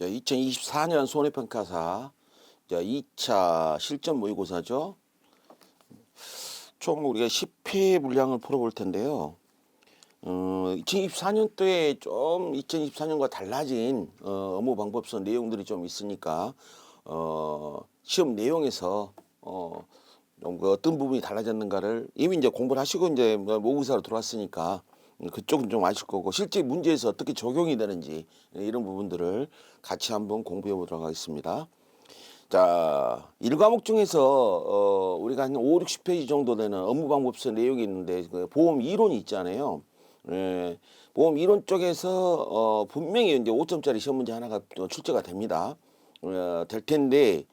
2024년 손해평가사 2차 실전 모의고사죠. 총 우리가 10회 분량을 풀어볼 텐데요. 2024년도에 좀 2024년과 달라진 업무 방법서 내용들이 좀 있으니까 시험 내용에서 좀 어떤 부분이 달라졌는가를 이미 이제 공부를 하시고 이제 모의고사로 들어왔으니까 그쪽은 좀 아실 거고, 실제 문제에서 어떻게 적용이 되는지 이런 부분들을 같이 한번 공부해 보도록 하겠습니다. 자, 1과목 중에서 우리가 한 5, 60페이지 정도 되는 업무방법서 내용이 있는데, 그 보험 이론이 있잖아요. 보험 이론 쪽에서 분명히 이제 5점짜리 시험 문제 하나가 출제가 됩니다. 될 텐데,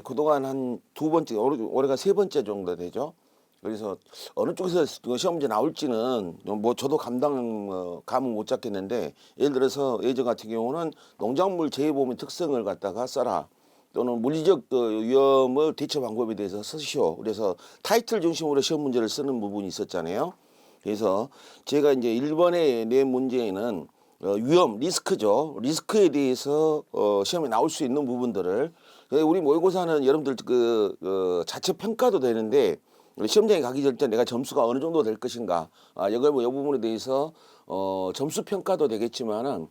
그동안 한 두 번째, 올해가 세 번째 정도 되죠. 그래서 어느 쪽에서 시험 문제 나올지는 뭐 저도 감은 못 잡겠는데, 예를 들어서 예전 같은 경우는 농작물 재해보험의 특성을 갖다가 써라, 또는 물리적 위험의 대처 방법에 대해서 쓰시오. 그래서 타이틀 중심으로 시험 문제를 쓰는 부분이 있었잖아요. 그래서 제가 이제 1번에 낸 문제에는 위험, 리스크죠. 리스크에 대해서 시험에 나올 수 있는 부분들을, 우리 모의고사는 여러분들 자체 평가도 되는데, 시험장에 가기 전에 내가 점수가 어느 정도 될 것인가, 이걸 이 부분에 대해서 점수 평가도 되겠지만은,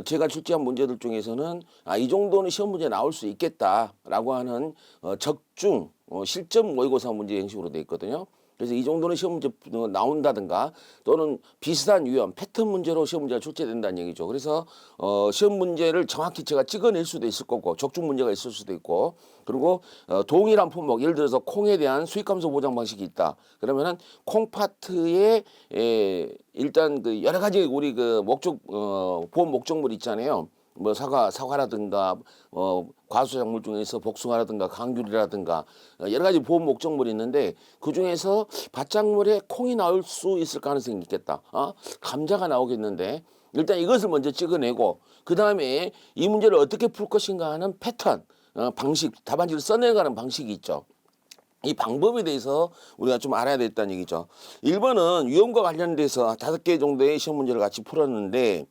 제가 출제한 문제들 중에서는 이 정도는 시험 문제 나올 수 있겠다라고 하는 적중 실전 모의고사 문제 형식으로 되어 있거든요. 그래서 이 정도는 시험 문제 나온다든가, 또는 비슷한 유형 패턴 문제로 시험 문제가 출제된다는 얘기죠. 그래서 시험 문제를 정확히 제가 찍어낼 수도 있을 거고, 적중 문제가 있을 수도 있고, 그리고 동일한 품목, 예를 들어서 콩에 대한 수익감소 보장 방식이 있다. 그러면은 콩 파트에 일단 그 여러 가지 우리 그 보험 목적물 있잖아요. 뭐 사과라든가 과수작물 중에서 복숭아라든가 강귤이라든가 여러 가지 보험 목적물이 있는데, 그 중에서 밭작물에 콩이 나올 수 있을 가능성이 있겠다. 감자가 나오겠는데, 일단 이것을 먼저 찍어내고, 그 다음에 이 문제를 어떻게 풀 것인가 하는 패턴, 방식, 답안지를 써내가는 방식이 있죠. 이 방법에 대해서 우리가 좀 알아야 되겠다는 얘기죠. 1번은 위험과 관련돼서 5개 정도의 시험 문제를 같이 풀었는데,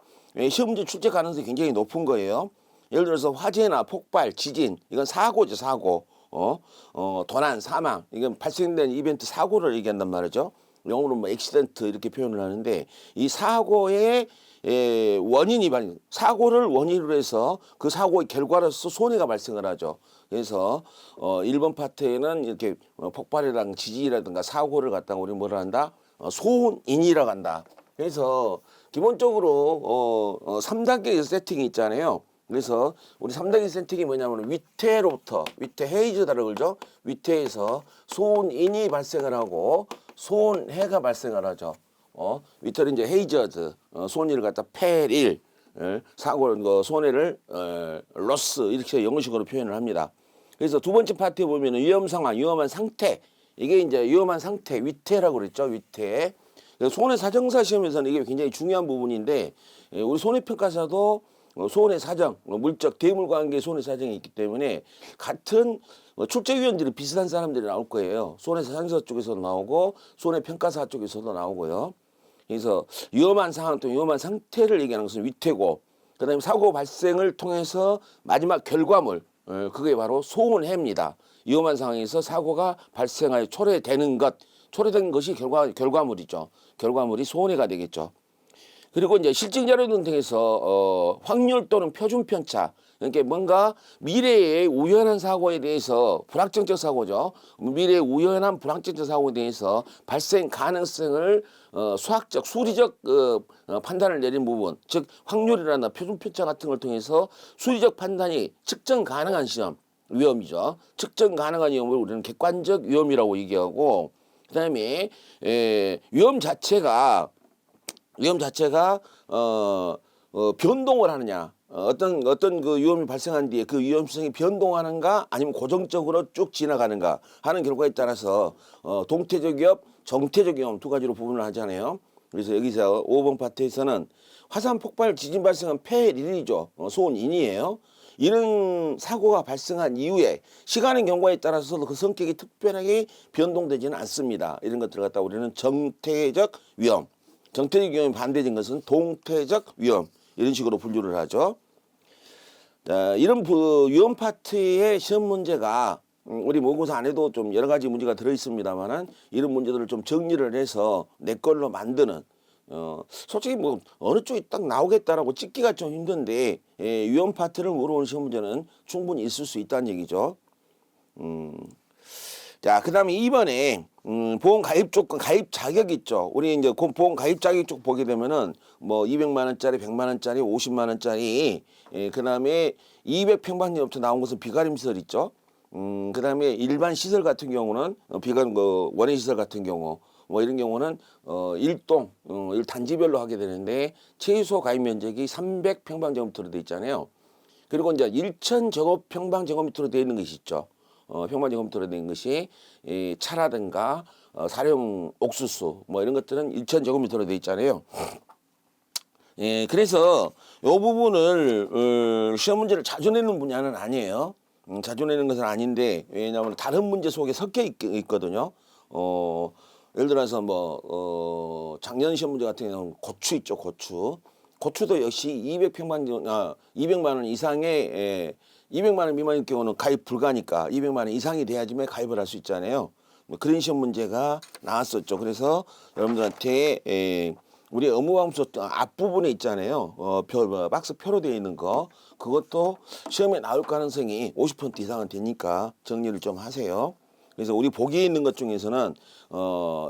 시험 문제 출제 가능성이 굉장히 높은 거예요. 예를 들어서 화재나 폭발, 지진, 이건 사고죠, 사고. 도난, 사망, 이건 발생된 이벤트 사고를 얘기한단 말이죠. 영어로 뭐 액시던트 이렇게 표현을 하는데, 이 사고의 사고를 원인으로 해서 그 사고의 결과로서 손해가 발생을 하죠. 그래서 1번 파트에는 이렇게 폭발이랑 지진이라든가 사고를 갖다가 우리 뭐라 한다? 소인이라고 한다. 그래서 기본적으로 3단계 세팅이 있잖아요. 그래서 우리 3단계 세팅이 뭐냐면 위태로부터, 위태 헤이즈다라고 그러죠. 위태에서 소인이 발생을 하고 손해가 발생을 하죠. 위태는 이제 헤이저드, 손해를 갖다 페릴, 사고는 손해를 로스, 이렇게 영어식으로 표현을 합니다. 그래서 두 번째 파트에 보면은 위험 상황, 위험한 상태, 이게 이제 위험한 상태, 위태라고 그랬죠. 위태. 손해사정사 시험에서는 이게 굉장히 중요한 부분인데, 우리 손해평가사도 손해사정, 물적 대물관계 손해사정이 있기 때문에 같은 출제위원들이 비슷한 사람들이 나올 거예요. 손해사정사 쪽에서도 나오고 손해평가사 쪽에서도 나오고요. 그래서 위험한 상황 또 위험한 상태를 얘기하는 것은 위태고, 그 다음에 사고 발생을 통해서 마지막 결과물, 그게 바로 손해입니다. 위험한 상황에서 사고가 발생하여 초래되는 것, 초래된 것이 결과물이죠. 결과물이 손해가 되겠죠. 그리고 이제 실증 자료 등에서 확률 또는 표준 편차, 그러니까 뭔가 미래의 우연한 사고에 대해서, 불확정적 사고죠. 미래의 우연한 불확정적 사고에 대해서 발생 가능성을 수학적, 수리적 판단을 내린 부분, 즉 확률이라나 표준 편차 같은 걸 통해서 수리적 판단이 측정 가능한 시험, 위험이죠. 측정 가능한 위험을 우리는 객관적 위험이라고 얘기하고, 그다음에 위험 자체가 변동을 하느냐, 어떤 그 위험이 발생한 뒤에 그 위험성이 변동하는가, 아니면 고정적으로 쭉 지나가는가 하는 결과에 따라서 동태적 위험, 정태적 위험 두 가지로 구분을 하잖아요. 그래서 여기서 5번 파트에서는 화산 폭발 지진 발생은 폐일이죠. 소인이에요. 이런 사고가 발생한 이후에 시간의 경과에 따라서 그 성격이 특별하게 변동되지는 않습니다. 이런 것들을 갖다 우리는 정태적 위험, 정태적 위험이 반대된 것은 동태적 위험, 이런 식으로 분류를 하죠. 자, 이런 유형 파트의 시험 문제가 우리 모의고사 안에도 좀 여러 가지 문제가 들어 있습니다만은 이런 문제들을 좀 정리를 해서 내 걸로 만드는 솔직히 뭐 어느 쪽이 딱 나오겠다라고 찍기가 좀 힘든데 유형 파트를 물어보는 시험 문제는 충분히 있을 수 있다는 얘기죠. 자, 그다음에 이번에 보험 가입 조건, 가입 자격 있죠. 우리 이제 보험 가입 자격 쪽 보게 되면은 뭐 200만 원짜리, 100만 원짜리, 50만 원짜리, 그다음에 200평방미터부터 나온 것은 비가림 시설 있죠. 그다음에 일반 시설 같은 경우는 비가림 원예 시설 같은 경우 뭐 이런 경우는 일동 단지별로 하게 되는데 최소 가입 면적이 300평방제곱미터로 돼 있잖아요. 그리고 이제 1000제곱평방제곱미터로 되어 있는 것이 있죠. 평방제곱미터로 된 것이 차라든가 사령 옥수수 뭐 이런 것들은 1000제곱미터로 되어 있잖아요. 그래서 이 부분을 시험 문제를 자주 내는 분야는 아니에요. 자주 내는 것은 아닌데 왜냐하면 다른 문제 속에 섞여 있거든요. 예를 들어서 뭐 작년 시험 문제 같은 경우는 고추 있죠, 고추. 고추도 역시 200만 원 이상의 200만 원 미만일 경우는 가입 불가니까 200만 원 이상이 돼야지만 가입을 할 수 있잖아요. 뭐 그런 시험 문제가 나왔었죠. 그래서 여러분들한테 우리 업무방수 앞부분에 있잖아요. 박스 표로 되어 있는 거 그것도 시험에 나올 가능성이 50% 이상은 되니까 정리를 좀 하세요. 그래서 우리 보기에 있는 것 중에서는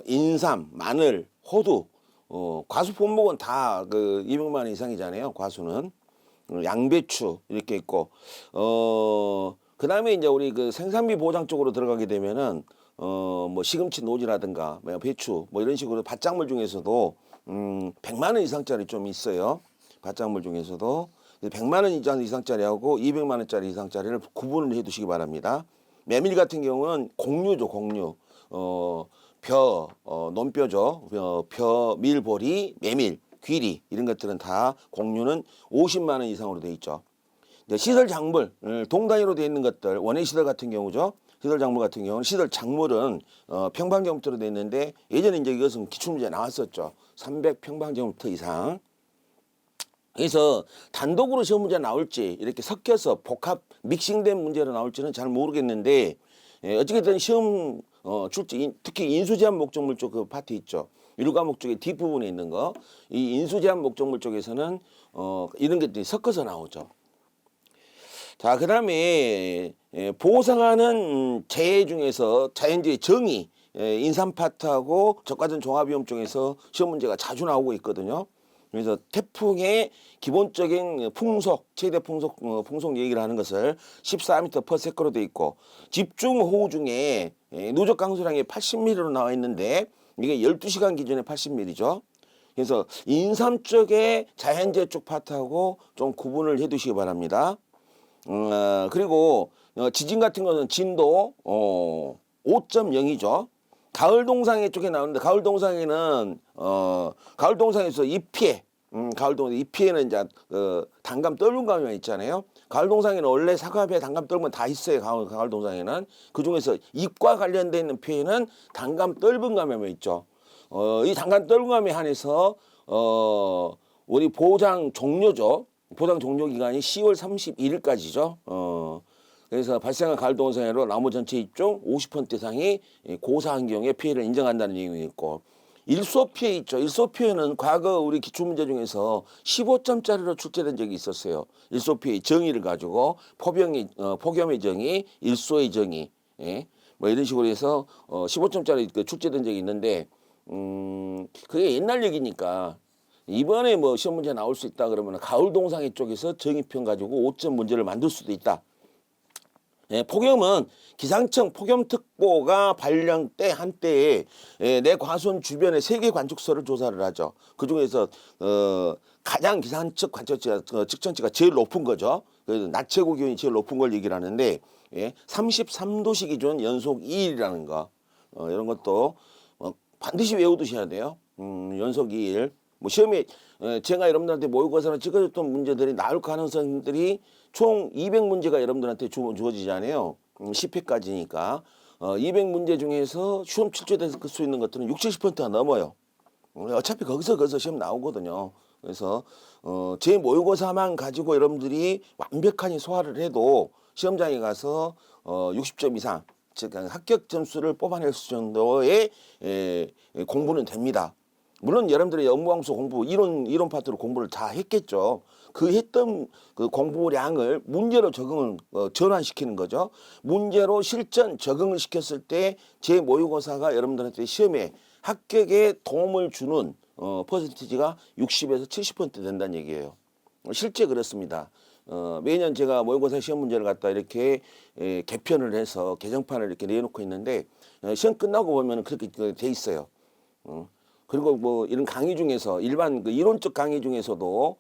인삼, 마늘, 호두, 과수 품목은 다 그 200만 원 이상이잖아요. 과수는 양배추 이렇게 있고 그다음에 이제 우리 그 생산비 보장 쪽으로 들어가게 되면은 뭐 시금치 노지라든가 뭐 배추 뭐 이런 식으로 밭작물 중에서도 100만 원 이상짜리 좀 있어요. 밭작물 중에서도 100만 원 이상짜리하고 200만 원짜리 이상짜리를 구분을 해 두시기 바랍니다. 메밀 같은 경우는 곡류죠, 곡류. 논뼈죠. 벼, 밀보리, 메밀, 귀리 이런 것들은 다 곡류는 50만 원 이상으로 돼 있죠. 시설 작물, 동단위로 되어 있는 것들, 원예 시설 같은 경우죠. 시설 작물 같은 경우는 시설 작물은 평방제곱미터로 되어 있는데 예전에 이제 이것은 기출문제 나왔었죠. 300평방제곱미터 이상. 그래서 단독으로 시험 문제 나올지 이렇게 섞여서 복합 믹싱된 문제로 나올지는 잘 모르겠는데 어찌됐든 시험 출제 특히 인수제한 목적물 쪽 그 파트 있죠. 일과목 쪽에 뒷부분에 있는 거 이 인수제한 목적물 쪽에서는 이런 것들이 섞어서 나오죠. 자, 그다음에 보상하는 재해 중에서 자연재해 정의 인삼 파트하고 적가전 종합위험 쪽에서 시험 문제가 자주 나오고 있거든요. 그래서 태풍의 기본적인 풍속, 최대 풍속 얘기를 하는 것을 14m/s로 돼 있고 집중호우 중에 누적 강수량이 80mm로 나와 있는데 이게 12시간 기준에 80mm죠. 그래서 인삼 쪽에 자연재해 쪽 파트하고 좀 구분을 해 두시기 바랍니다. 그리고 지진 같은 거는 진도 5.0이죠. 가을 동상에 쪽에 나오는데 가을 동상에는 가을 동상에서 이 피해 가을 동상 이 피해는 이제 단감 떫은 감염 있잖아요. 가을 동상에는 원래 사과배 단감 떫은 다 있어요. 가을 동상에는 그 중에서 잎과 관련돼 있는 피해는 단감 떫은 감염이 있죠. 이 단감 떫은 감염에 한해서 우리 보장 종료죠. 보장 종료 기간이 10월 31일까지죠. 그래서 발생한 가을 동상으로 나무 전체 잎종 50% 이상이 고사한 경우에 피해를 인정한다는 얘기 있고 일소 피해 있죠. 일소 피해는 과거 우리 기출문제 중에서 15점짜리로 출제된 적이 있었어요. 일소 피해 정의를 가지고 폭염의 정의, 일소의 정의, 뭐 이런 식으로 해서 15점짜리 출제된 적이 있는데 그게 옛날 얘기니까. 이번에 뭐 시험 문제 나올 수 있다 그러면 가을 동상회 쪽에서 정의편 가지고 5점 문제를 만들 수도 있다. 폭염은 기상청 폭염특보가 발령 때 한때에 내 과수원 주변에 세계 관측소를 조사를 하죠. 그 중에서 가장 기상청 관측지가 측정치가 제일 높은 거죠. 그래서 낮 최고 기온이 제일 높은 걸 얘기를 하는데 33도씨 기준 연속 2일이라는 거 이런 것도 반드시 외워두셔야 돼요. 연속 2일. 뭐 시험에 제가 여러분들한테 모의고사로 찍어줬던 문제들이 나올 가능성들이 총 200문제가 여러분들한테 주어지잖아요. 10회까지니까 200문제 중에서 시험 출제될 수 있는 것들은 60, 70%가 넘어요. 어차피 거기서 시험 나오거든요. 그래서 제 모의고사만 가지고 여러분들이 완벽하게 소화를 해도 시험장에 가서 60점 이상, 즉 합격 점수를 뽑아낼 수 정도의 공부는 됩니다. 물론 여러분들이 업무방수 공부 이론 파트로 공부를 다 했겠죠. 그 했던 그 공부량을 문제로 적응을 전환시키는 거죠. 문제로 실전 적응을 시켰을 때 제 모의고사가 여러분들한테 시험에 합격에 도움을 주는 퍼센티지가 60에서 70% 된다는 얘기예요. 실제 그렇습니다. 매년 제가 모의고사 시험 문제를 갖다 이렇게 개편을 해서 개정판을 이렇게 내놓고 있는데 시험 끝나고 보면 그렇게 돼 있어요. 그리고 뭐 이런 강의 중에서 일반 그 이론적 강의 중에서도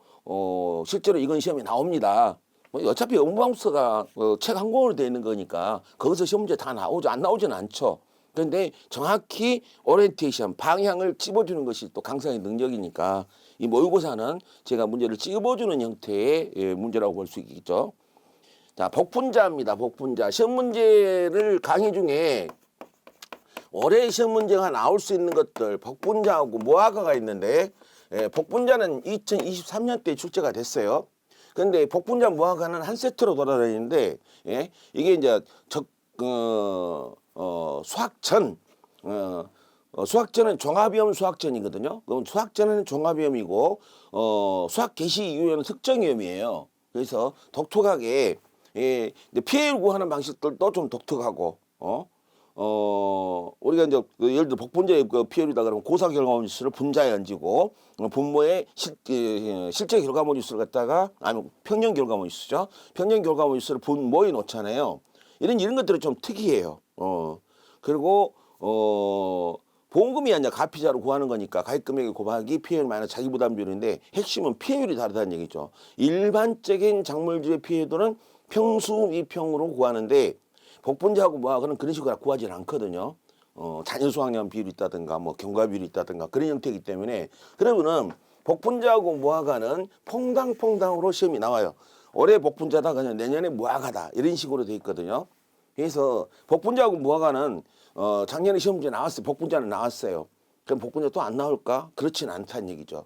실제로 이건 시험에 나옵니다. 뭐 어차피 업무방수가 책 한 권으로 되어 있는 거니까 거기서 시험 문제 다 나오죠. 안 나오진 않죠. 그런데 정확히 오리엔테이션 방향을 찝어주는 것이 또 강사의 능력이니까 이 모의고사는 제가 문제를 찝어주는 형태의 문제라고 볼 수 있겠죠. 자, 복분자입니다. 복분자. 시험 문제를 강의 중에 올해 시험 문제가 나올 수 있는 것들 복분자하고 모아가가 있는데 복분자는 2023년도에 출제가 됐어요. 그런데 복분자 모아가는 한 세트로 돌아다니는데 이게 이제 수학전 수학전은 종합위험 수학전이거든요. 그럼 수학전은 종합위험이고 수학 개시 이후에는 특정위험이에요. 그래서 독특하게 피해를 구하는 방식들도 좀 독특하고 우리가 이제 예를 들어 복분자의 피해율이다 그러면 고사 결과물 수를 분자에 얹고 분모의 실제 결과물 수를 갖다가 아니 평년 결과물 수죠. 평년 결과물 수를 분모에 놓잖아요. 이런 것들은 좀 특이해요. 그리고 보험금이 아니라 가피자로 구하는 거니까 가입금액의 곱하기 피해율 마이너스 자기 부담 비율인데 핵심은 피해율이 다르다는 얘기죠. 일반적인 작물주의 피해율은 평수 미평으로 구하는데 복분자하고 모아가는 그런 식으로 구하지는 않거든요. 자녀 수확량 비율이 있다든가 뭐 경과 비율이 있다든가 그런 형태이기 때문에 그러면은 복분자하고 모아가는 퐁당퐁당으로 시험이 나와요. 올해 복분자다 그냥 내년에 모아가다 이런 식으로 돼 있거든요. 그래서 복분자하고 모아가는 작년에 시험 문제 나왔어요. 복분자는 나왔어요. 그럼 복분자 또 안 나올까? 그렇지는 않다는 얘기죠.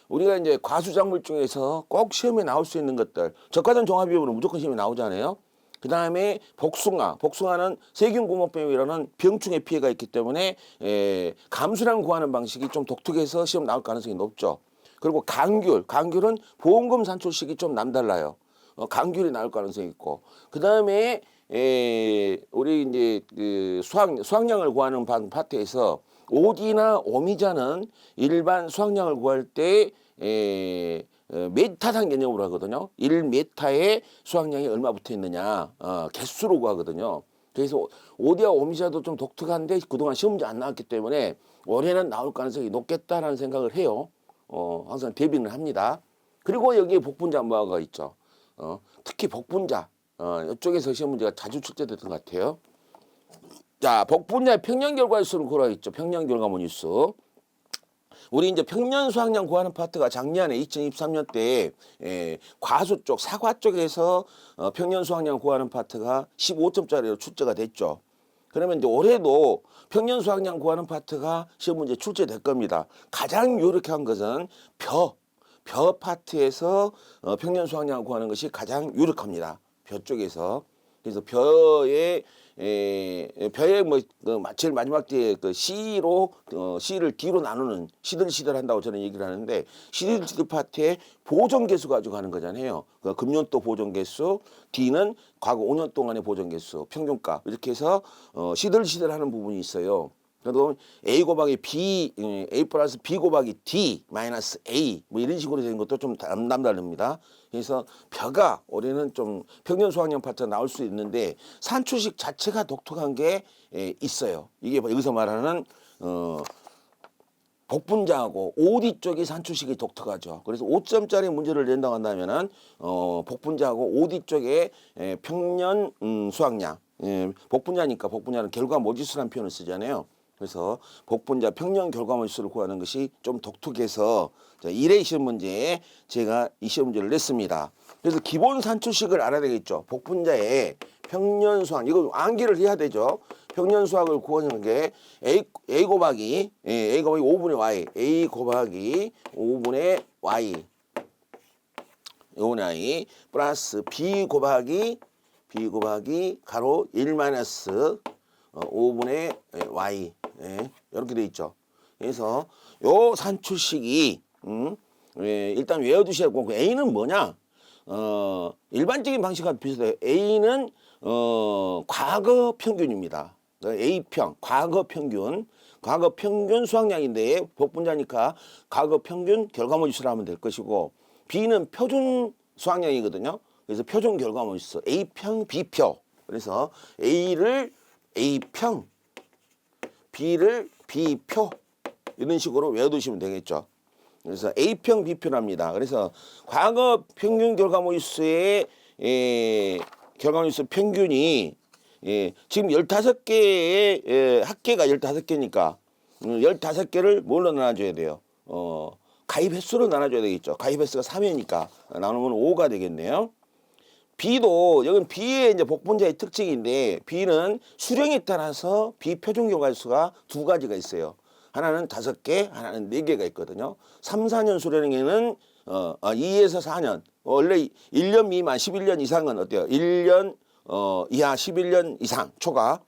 우리가 이제 과수작물 중에서 꼭 시험에 나올 수 있는 것들 적과전 종합비율은 무조건 시험에 나오잖아요. 그 다음에 복숭아는 세균공업병이라는 병충해 피해가 있기 때문에 감수량 구하는 방식이 좀 독특해서 시험 나올 가능성이 높죠. 그리고 강귤은 보험금 산출식이 좀 남달라요. 강귤이 나올 가능성이 있고 그 다음에 우리 이제 그 수확량을 구하는 파트에서 오디나 오미자는 일반 수확량을 구할 때 메타당 개념으로 하거든요. 1메타에 수확량이 얼마 붙어 있느냐 개수로 구하거든요. 그래서 오디와 오미자도 좀 독특한데 그동안 시험 문제 안 나왔기 때문에 올해는 나올 가능성이 높겠다라는 생각을 해요. 항상 대비는 합니다. 그리고 여기에 복분자 모아가 있죠. 특히 복분자 이쪽에서 시험 문제가 자주 출제됐던 것 같아요. 자, 복분자의 평년 결과 수를 구하라 있죠. 평년 결과물 수. 우리 이제 평년 수확량 구하는 파트가 작년에 2023년 때 과수 쪽, 사과 쪽에서 평년 수확량 구하는 파트가 15점짜리로 출제가 됐죠. 그러면 이제 올해도 평년 수확량 구하는 파트가 시험 문제 출제될 겁니다. 가장 유력한 것은 벼 파트에서 평년 수확량 구하는 것이 가장 유력합니다. 벼 쪽에서. 그래서 벼의 뭐 제일 마지막 뒤에 그 C를 D로 나누는 시들시들 한다고 저는 얘기를 하는데 시들시들 파트에 보존 개수 가지고 하는 거잖아요. 그 금년도 보존 개수, D는 과거 5년 동안의 보존 개수, 평균값 이렇게 해서 시들시들 하는 부분이 있어요. 그래도 A 곱하기 B, A 플러스 B 곱하기 D 마이너스 A 뭐 이런 식으로 되는 것도 좀 남다릅니다. 그래서 벼가 올해는 좀 평년 수확량 파트가 나올 수 있는데 산출식 자체가 독특한 게 있어요. 이게 여기서 말하는 복분자하고 OD 쪽이 산출식이 독특하죠. 그래서 5점짜리 문제를 낸다고 한다면은 복분자하고 OD 쪽에 평년 수확량 복분자니까 복분자는 결과 모지수라는 표현을 쓰잖아요. 그래서 복분자 평년 결과물 수를 구하는 것이 좀 독특해서 1회 시험 문제에 제가 이 시험 문제를 냈습니다. 그래서 기본 산출식을 알아야 되겠죠. 복분자의 평년 수학, 이거 암기를 해야 되죠. 평년 수학을 구하는 게 A 곱하기 5분의 Y, A 곱하기 5분의 Y, 5분의 Y 플러스 B 곱하기 가로 1 마이너스 5분의 Y, 이렇게 돼 있죠. 그래서 요 산출식이 일단 외워두셔야 하고, A는 뭐냐? 일반적인 방식과 비슷해요. A는 과거 평균입니다. A평, 과거 평균 수학량인데 복분자니까 과거 평균 결과물수를 하면 될 것이고, B는 표준 수학량이거든요. 그래서 표준 결과물수 A평, B표. 그래서 A를 A평, B를 B표, 이런 식으로 외워두시면 되겠죠. 그래서 A평, B표랍니다. 그래서 과거 평균 결과물수의 결과물수 평균이 지금 15개의 합계가 15개니까 15개를 뭘로 나눠줘야 돼요? 가입 횟수로 나눠줘야 되겠죠. 가입 횟수가 3회니까 나누면 5가 되겠네요. B도, 여긴 B의 이제 복분자의 특징인데, B는 수령에 따라서 비표준 결과수가 두 가지가 있어요. 하나는 5개, 하나는 4개가 있거든요. 3, 4년 수령에는 2에서 4년, 원래 1년 미만 11년 이상은 어때요? 1년 이하 11년 이상, 초가가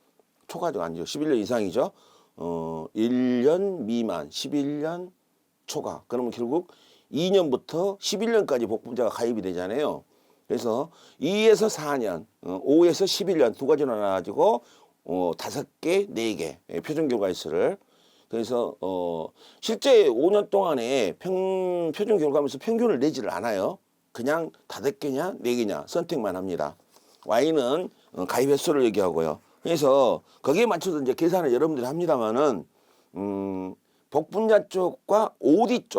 아니죠. 11년 이상이죠. 1년 미만 11년 초과. 그러면 결국 2년부터 11년까지 복분자가 가입이 되잖아요. 그래서 2에서 4년, 5에서 11년 두 가지로 나눠가지고 5개, 4개 표준 결과일수를. 그래서 실제 5년 동안에 표준 결과물수 평균을 내지를 않아요. 그냥 5개냐 4개냐 선택만 합니다. Y는 가입 횟수를 얘기하고요. 그래서 거기에 맞춰서 이제 계산을 여러분들이 합니다만은 복분자 쪽과 OD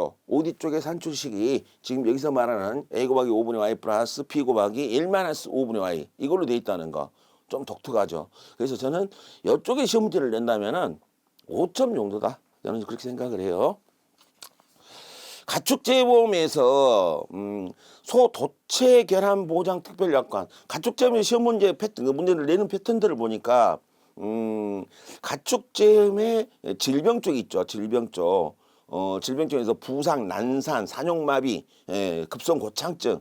쪽의 산출식이 지금 여기서 말하는 A 곱하기 5분의 Y 플러스 B 곱하기 1 마이너스 5분의 Y, 이걸로 돼 있다는 거 좀 독특하죠. 그래서 저는 이쪽에 시험 문제를 낸다면은 5점 정도다, 저는 그렇게 생각을 해요. 가축재보험에서 소도체 결함 보장 특별약관, 가축재보험 시험 문제 문제를 내는 패턴들을 보니까 가축재험의 질병 쪽이 있죠. 질병 쪽. 질병 쪽에서 부상, 난산, 산용마비, 급성 고창증,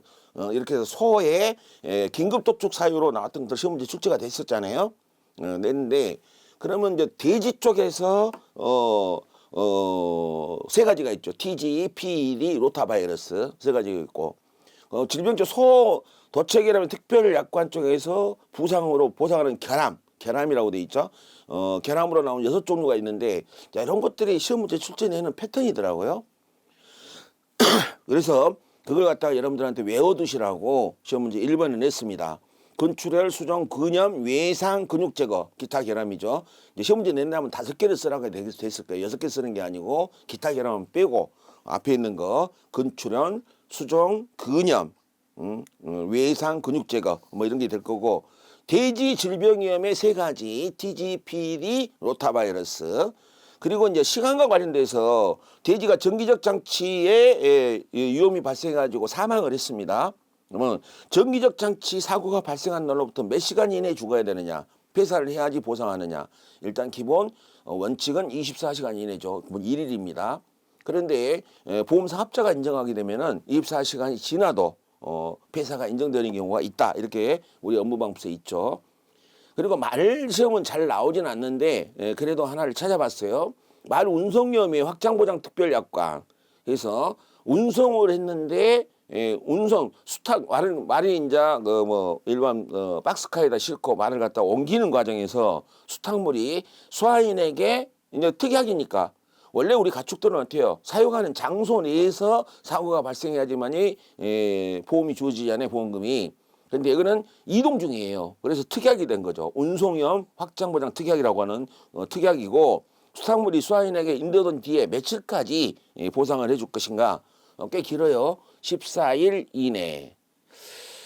이렇게 해서 소의 긴급 도축 사유로 나왔던 것들 시험 문제 출제가 됐었잖아요. 냈는데, 그러면 이제 돼지 쪽에서 세 가지가 있죠. TG, PD, 로타바이러스 세 가지가 있고, 질병 쪽 소 도체결함 특별약관 쪽에서 부상으로 보상하는 결함이라고 돼 있죠. 결함으로 나온 6종류가 있는데, 자, 이런 것들이 시험 문제 출제내는 패턴이더라고요. 그래서 그걸 갖다가 여러분들한테 외워두시라고 시험 문제 1번을 냈습니다. 근출혈, 수정, 근염, 외상, 근육 제거, 기타 결함이죠. 이제 시험 문제 낸다면 5개를 쓰라고 됐을 거예요. 6개 쓰는 게 아니고 기타 결함은 빼고 앞에 있는 거 근출혈, 수정, 근염, 외상, 근육 제거 뭐 이런 게 될 거고, 돼지 질병위험의 3가지 TG, PD, 로타바이러스, 그리고 이제 시간과 관련돼서 돼지가 전기적 장치에 위험이 발생해가지고 사망을 했습니다. 그러면 전기적 장치 사고가 발생한 날로부터 몇 시간 이내에 죽어야 되느냐, 폐사를 해야지 보상하느냐. 일단 기본 원칙은 24시간 이내죠. 1일입니다. 그런데 보험사 합자가 인정하게 되면은 24시간이 지나도 폐사가 인정되는 경우가 있다, 이렇게 우리 업무방법서에 있죠. 그리고 말 시험은 잘 나오진 않는데 그래도 하나를 찾아봤어요. 말 운송위험의 확장보장 특별약관. 그래서 운송을 했는데 운송 수탉 말이 이제 일반 박스카에다 싣고 말을 갖다 옮기는 과정에서 수탉물이 소화인에게 이제 특약이니까, 원래 우리 가축들은 어때요? 사용하는 장소 내에서 사고가 발생해야지만이 보험이 주어지잖아요, 보험금이. 근데 이거는 이동 중이에요. 그래서 특약이 된 거죠. 운송위험 확장보장 특약이라고 하는 특약이고, 수산물이 수화인에게 인도된 뒤에 며칠까지 보상을 해줄 것인가? 꽤 길어요. 14일 이내.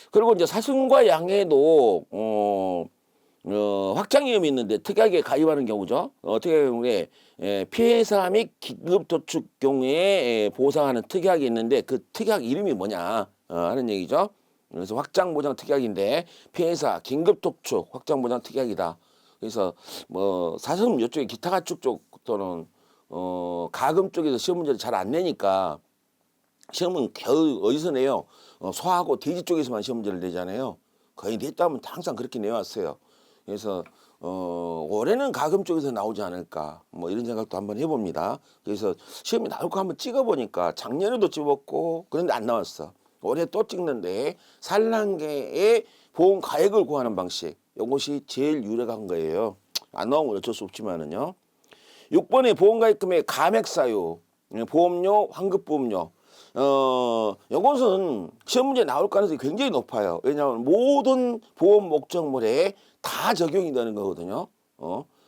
그리고 이제 사슴과 양에도 확장 위험이 있는데 특약에 가입하는 경우죠. 어떻게 보면 피해사 및 긴급 도축 경우에 보상하는 특약이 있는데 그 특약 이름이 뭐냐 하는 얘기죠. 그래서 확장 보장 특약인데 피해사 긴급 도축 확장 보장 특약이다. 그래서 뭐 사실은 이쪽에 기타 가축 쪽 또는 가금 쪽에서 시험 문제를 잘 안 내니까 시험은 겨우 어디서 내요? 소하고 돼지 쪽에서만 시험 문제를 내잖아요. 거의 냈다면 항상 그렇게 내왔어요. 그래서 올해는 가금 쪽에서 나오지 않을까 뭐 이런 생각도 한번 해봅니다. 그래서 시험이 나올 거 한번 찍어보니까 작년에도 찍었고 그런데 안 나왔어. 올해 또 찍는데 산란계의 보험 가액을 구하는 방식 이것이 제일 유력한 거예요. 안 나오면 어쩔 수 없지만은요. 6번의 보험가입금의 감액 사유, 보험료, 환급보험료. 이것은 시험 문제 나올 가능성이 굉장히 높아요. 왜냐하면 모든 보험 목적물에 다 적용이 되는 거거든요.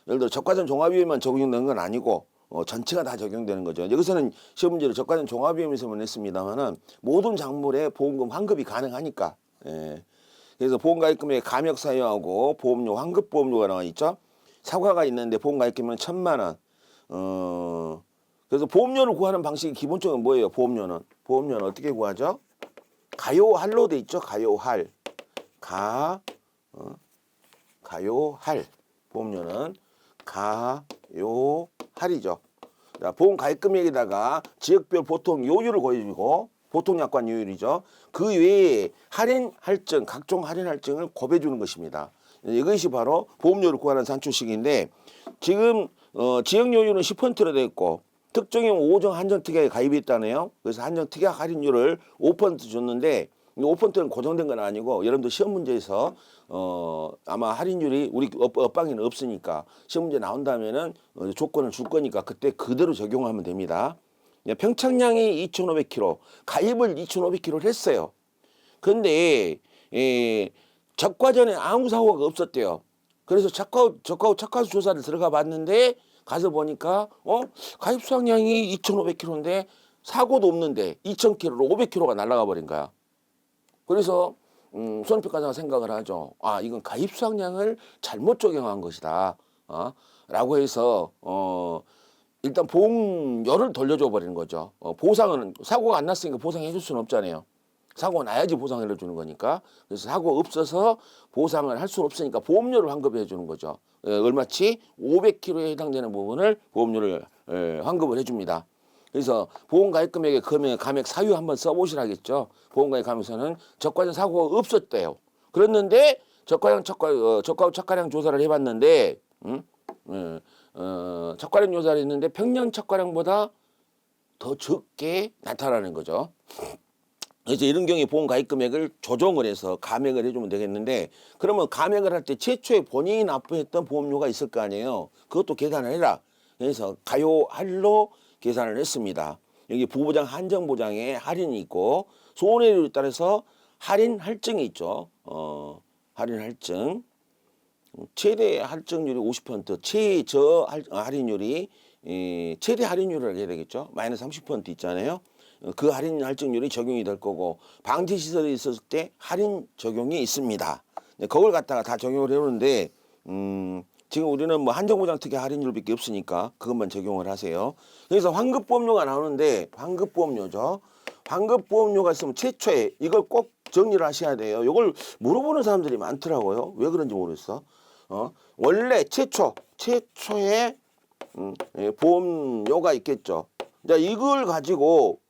예를 들어 적과점 종합비용만 적용되는 건 아니고 전체가 다 적용되는 거죠. 여기서는 시험 문제를 적과점 종합비용에서만 냈습니다만은 모든 작물에 보험금 환급이 가능하니까. 예. 그래서 보험가입금의 감액 사유하고 보험료, 환급보험료가 나와 있죠. 사과가 있는데 보험가입금은 1,000만 원. 그래서 보험료를 구하는 방식이 기본적으로 뭐예요? 보험료는 어떻게 구하죠? 가요할로 돼 있죠. 가요할. 가요할. 보험료는 가요할이죠. 보험 가입금액에다가 지역별 보통 요율을 곱해주고 보통 약관 요율이죠. 그 외에 할인 할증, 각종 할인 할증을 곱해주는 것입니다. 이것이 바로 보험료를 구하는 산출식인데 지금 지역 요율은 10%로 되어 있고 특정형 5종 한정 특약에 가입이 있다네요. 그래서 한정 특약 할인율을 5% 줬는데 이 5%는 고정된 건 아니고 여러분들 시험 문제에서 아마 할인율이 우리 업방에는 없으니까 시험 문제 나온다면은 조건을 줄 거니까 그때 그대로 적용하면 됩니다. 평창량이 2,500kg, 가입을 2,500kg를 했어요. 근데 적과전에 아무 사고가 없었대요. 그래서 적과수 조사를 들어가 봤는데 가서 보니까 가입 수확량이 2,500kg인데 사고도 없는데 2,000kg로 500kg가 날아가 버린 거야. 그래서 손해평가사가 생각을 하죠. 아, 이건 가입 수확량을 잘못 적용한 것이다. 라고 해서 일단 보험료를 돌려줘 버리는 거죠. 보상은 사고가 안 났으니까 보상해 줄 수는 없잖아요. 사고가 나야지 보상을 해주는 거니까. 그래서 사고 없어서 보상을 할 수 없으니까 보험료를 환급해 주는 거죠. 얼마치 500kg에 해당되는 부분을 보험료를 환급을 해줍니다. 그래서 보험가입금액의 감액 사유 한번 써보시라겠죠. 보험가입 감액서는 적과전 사고가 없었대요. 그랬는데 적과량 조사를 해봤는데 적과량 조사를 했는데 평년 적과량보다 더 적게 나타나는 거죠. 그래서 이런 경우에 보험 가입 금액을 조정을 해서 감액을 해주면 되겠는데 그러면 감액을 할 때 최초에 본인이 납부했던 보험료가 있을 거 아니에요. 그것도 계산을 해라. 그래서 가요할로 계산을 했습니다. 여기 부보장 한정보장에 할인이 있고 손해율에 따라서 할인 할증이 있죠. 할인 할증. 최대 할증률이 50%, 최저 할인율이 최대 할인율을 해야 되겠죠. 마이너스 30% 있잖아요. 그 할인 할증률이 적용이 될 거고 방치시설이 있었을 때 할인 적용이 있습니다. 그걸 갖다가 다 적용을 해오는데 지금 우리는 뭐 한정보장 특혜 할인율밖에 없으니까 그것만 적용을 하세요. 그래서 환급보험료가 나오는데 환급보험료죠. 환급보험료가 있으면 최초에 이걸 꼭 정리를 하셔야 돼요. 이걸 물어보는 사람들이 많더라고요. 왜 그런지 모르겠어. 원래 최초에 보험료가 있겠죠. 자, 이걸 가지고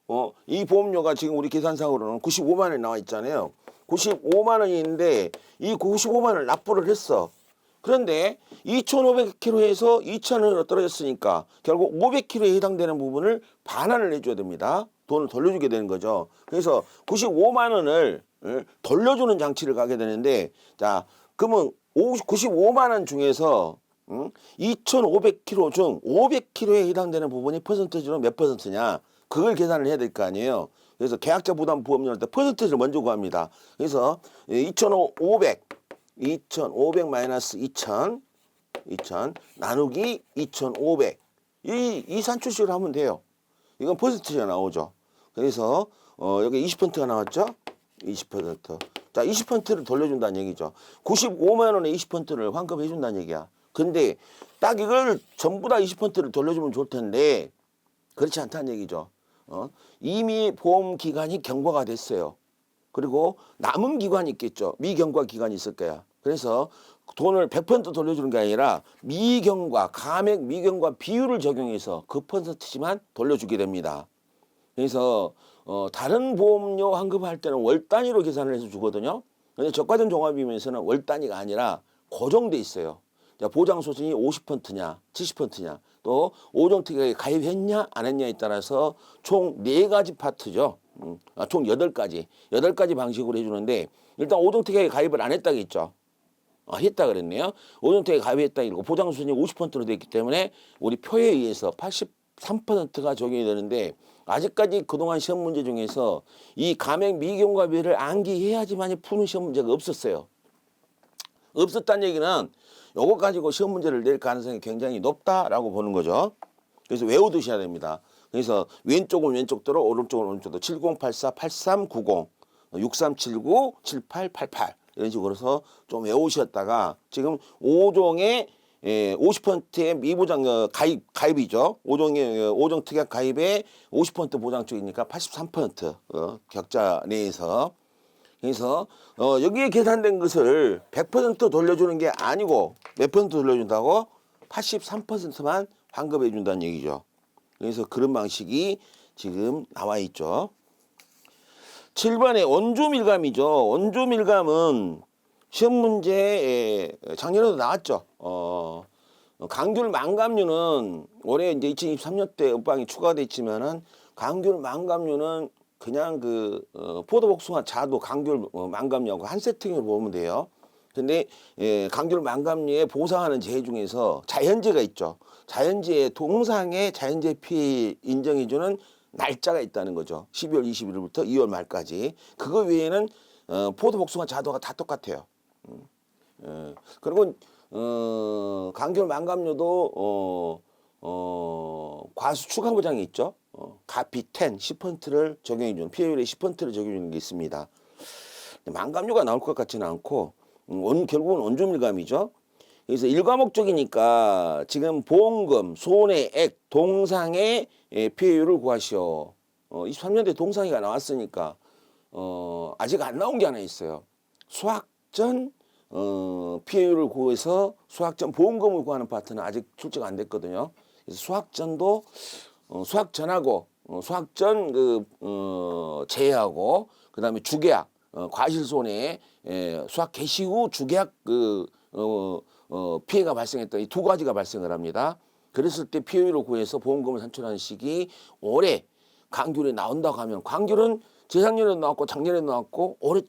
이 보험료가 지금 우리 계산상으로는 95만 원이 나와 있잖아요. 95만 원이 있는데 이 95만 원을 납부를 했어. 그런데 2,500kg에서 2,000원으로 떨어졌으니까 결국 500kg에 해당되는 부분을 반환을 해줘야 됩니다. 돈을 돌려주게 되는 거죠. 그래서 95만 원을 돌려주는 장치를 가게 되는데 자, 그러면 95만 원 중에서 2,500kg 중 500kg에 해당되는 부분이 퍼센트지로 몇 퍼센트냐 그걸 계산을 해야 될 거 아니에요. 그래서 계약자 부담 보험료할 때 퍼센트를 먼저 구합니다. 그래서 2,500 마이너스 2,000 나누기 2,500 이 산출식을 하면 돼요. 이건 퍼센트가 나오죠. 그래서 여기 20%가 나왔죠. 20% 자, 20%를 돌려준다는 얘기죠. 95만 원에 20%를 환급해 준다는 얘기야. 근데 딱 이걸 전부 다 20%를 돌려주면 좋을 텐데 그렇지 않다는 얘기죠. 이미 보험 기간이 경과가 됐어요. 그리고 남은 기간이 있겠죠. 미경과 기간이 있을 거야. 그래서 돈을 100% 돌려주는 게 아니라 미경과 감액 미경과 비율을 적용해서 그 퍼센트지만 돌려주게 됩니다. 그래서 다른 보험료 환급할 때는 월 단위로 계산을 해서 주거든요. 근데 저가전 종합이면서는 월 단위가 아니라 고정돼 있어요. 자, 보장 수준이 50%냐, 70%냐, 또 5종 특약에 가입했냐, 안 했냐에 따라서 총 4가지 파트죠. 총 8가지 방식으로 해주는데 일단 5종 특약에 가입을 안 했다겠죠. 했다 그랬네요. 5종 특약에 가입했다 이러고 보장 수준이 50%로 되어 있기 때문에 우리 표에 의해서 83%가 적용이 되는데 아직까지 그동안 시험 문제 중에서 이 감액 미경과비를 암기해야지만 푸는 시험 문제가 없었어요. 없었다는 얘기는 요거 가지고 시험 문제를 낼 가능성이 굉장히 높다라고 보는 거죠. 그래서 외워두셔야 됩니다. 그래서 왼쪽은 왼쪽대로 오른쪽은 오른쪽대로 7084 8390 6379 7888 이런 식으로 해서 좀 외우셨다가 지금 5종의 50%의 미보장 가입이죠. 5종 특약 가입에 50% 보장 쪽이니까 83% 격자 내에서 그래서 여기에 계산된 것을 100% 돌려주는 게 아니고 몇 퍼센트 돌려준다고 83%만 환급해 준다는 얘기죠. 그래서 그런 방식이 지금 나와 있죠. 7번에 원주밀감이죠. 원주밀감은 시험 문제에 작년에도 나왔죠. 강귤 망감류는 올해 이제 2023년 때 음방이 추가됐지만은 강귤 망감류는 그냥 포도복숭아 자두 강귤 망감류하고 한 세팅으로 보면 돼요. 근데 강귤 망감류에 보상하는 재해 중에서 자연재가 있죠. 자연재해 동상의 자연재해 피해 인정해주는 날짜가 있다는 거죠. 12월 21일부터 2월 말까지. 그거 외에는 포도복숭아 자두가 다 똑같아요. 그리고 강귤 망감류도 과수 추가 보장이 있죠. 가피 10 10%를 적용해 주는 피해율의 10%를 적용해 주는 게 있습니다. 망감류가 나올 것 같지는 않고 결국은 원주밀감이죠. 그래서 일과목적이니까 지금 보험금, 손해액, 동상의 피해율을 구하시오. 23년도에 동상이가 나왔으니까 아직 안 나온 게 하나 있어요. 수학전 피해율을 구해서 수학전 보험금을 구하는 파트는 아직 출제가 안 됐거든요. 그래서 수학전도 수학전하고 수학전 제외하고 그다음에 주계약 과실손해 수학 개시 후 주계약 피해가 발생했다. 이 두 가지가 발생을 합니다. 그랬을 때 피해율을 구해서 보험금을 산출하는 시기 올해 강귤이 나온다고 하면 강귤은 재작년에도 나왔고 작년에도 나왔고 올해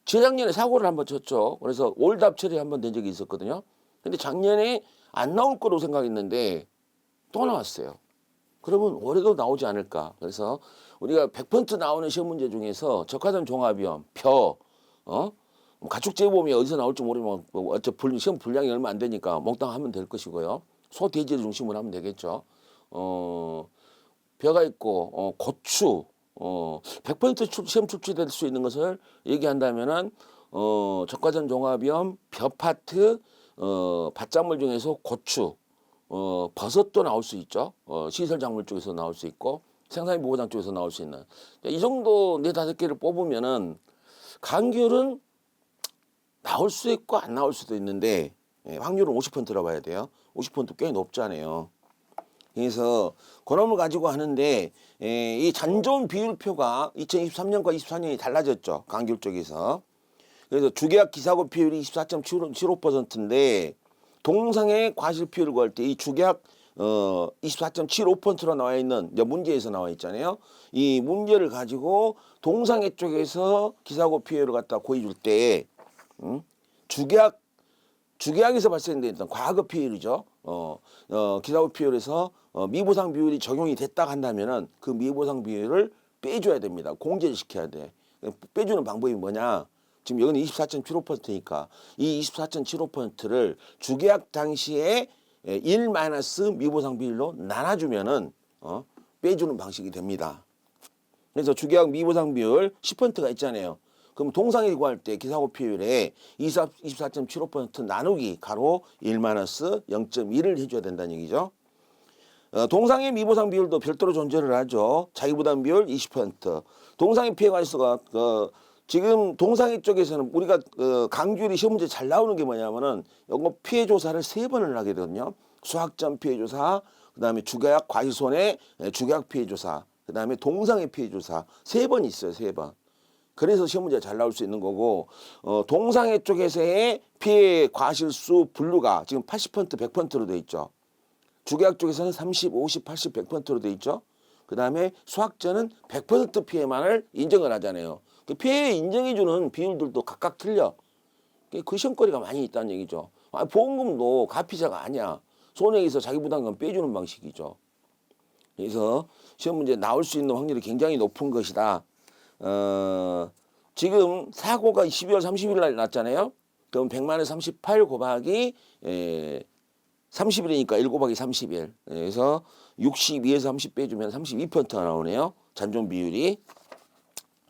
재작년에 사고를 한번 쳤죠. 그래서 올답 처리 한번 된 적이 있었거든요. 근데 작년에 안 나올 거로 생각했는데 또 나왔어요. 그러면 올해도 나오지 않을까. 그래서 우리가 100% 나오는 시험 문제 중에서 적하전 종합위험, 가축재보험이 어디서 나올지 모르면 어차피 시험 분량이 얼마 안 되니까 몽땅 하면 될 것이고요. 소돼지를 중심으로 하면 되겠죠. 벼가 있고 고추 100% 시험 출제될 수 있는 것을 얘기한다면은 적과전 종합위험 벼 파트 밭작물 중에서 고추 버섯도 나올 수 있죠. 시설 작물 쪽에서 나올 수 있고 생산비 보호장 쪽에서 나올 수 있는 이 정도 4-5개를 뽑으면은 강귤은 나올 수 있고 안 나올 수도 있는데 확률은 50%라 봐야 돼요. 50%꽤 높잖아요. 그래서 그놈을 가지고 하는데 이 잔존 비율표가 2023년과 24년이 달라졌죠. 강귤 쪽에서. 그래서 주계약 기사고 비율이 24.75%인데 동상의 과실 비율을 구할 때 이 주계약 24.75%로 나와 있는 문제에서 나와 있잖아요. 이 문제를 가지고 동상의 쪽에서 기사고 피해를 갖다 고해줄 때 주계약에서 발생됐던 과거 피해율이죠. 기사고 피해율에서 미보상 비율이 적용이 됐다 한다면은 그 미보상 비율을 빼줘야 됩니다. 공제를 시켜야 돼. 빼주는 방법이 뭐냐? 지금 여기는 24.75%니까 이 24.75%를 주계약 당시에 1 마이너스 미보상 비율로 나눠주면은 빼주는 방식이 됩니다. 그래서 주계약 미보상 비율 10%가 있잖아요. 그럼 동상이 구할 때 기사고 피율에 24.75% 나누기 가로 1-0.1을 해줘야 된다는 얘기죠. 동상의 미보상 비율도 별도로 존재를 하죠. 자기부담 비율 20%. 동상의 피해 과실수가 지금 동상의 쪽에서는 우리가 강주율이 시험 문제 잘 나오는 게 뭐냐면은 이거 피해 조사를 3번을 하게 되거든요. 수학점 피해 조사, 그다음에 주계약 과실손해 주계약 피해 조사, 그다음에 동상의 피해 조사 3번 있어요. 3번. 그래서 시험 문제 잘 나올 수 있는 거고 동상의 쪽에서의 피해 과실수 분류가 지금 80% 100%로 돼 있죠. 주계약 쪽에서는 30, 50, 80, 100%로 돼 있죠. 그다음에 수학자는 100% 피해만을 인정을 하잖아요. 그 피해 인정해주는 비율들도 각각 틀려. 그 시험거리가 많이 있다는 얘기죠. 보험금도 가피자가 아니야. 손해에서 자기 부담금 빼주는 방식이죠. 그래서 시험 문제 나올 수 있는 확률이 굉장히 높은 것이다. 지금 사고가 12월 30일 날 났잖아요. 그럼 100만에 38 곱하기 30일이니까 1 곱하기 30일. 그래서 62에서 30 빼주면 32%가 나오네요. 잔존 비율이.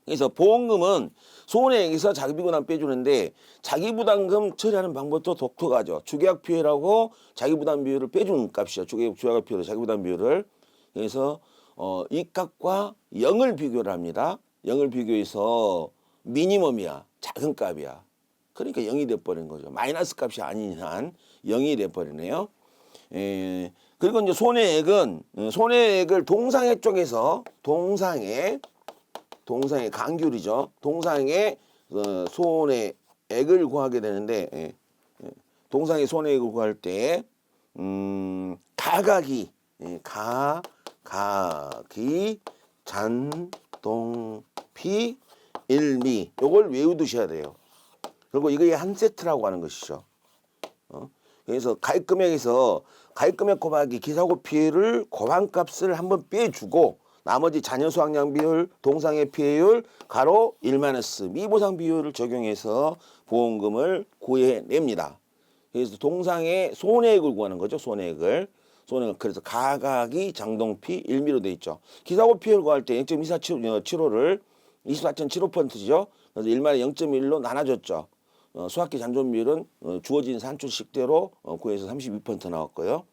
그래서 보험금은 손해액에서 자기부담 빼주는데 자기부담금 처리하는 방법도 독특하죠. 주계약 피해라고 자기부담 비율을 빼주는 값이죠. 주계약 피해로 자기부담 비율을. 그래서 이 값과 0을 비교를 합니다. 0을 비교해서 미니멈이야. 작은 값이야. 그러니까 0이 돼버린 거죠. 마이너스 값이 아닌 한 0이 돼버리네요. 그리고 이제 손해액을 동상해 쪽에서 동상해 강귤이죠. 동상해 손해액을 구하게 되는데 동상해 손해액을 구할 때 가각이 잔동피 일미 요걸 외우두셔야 돼요. 그리고 이게 한 세트라고 하는 것이죠. 그래서 가입금액에서 가입금액 곱하기 기사고 피해를 고반값을 한번 빼주고 나머지 자녀 수확량 비율, 동상의 피해율, 가로 1- 미보상 비율을 적용해서 보험금을 구해냅니다. 그래서 동상의 손해액을 구하는 거죠. 손해액을. 그래서 가각이 장동피 1미로 돼 있죠. 기사고 피해를 구할 때 0.2475를 24.75%죠. 그래서 1만에 0.1로 나눠줬죠. 수학기 잔존 비율은 주어진 산출식대로 구해서 32% 나왔고요.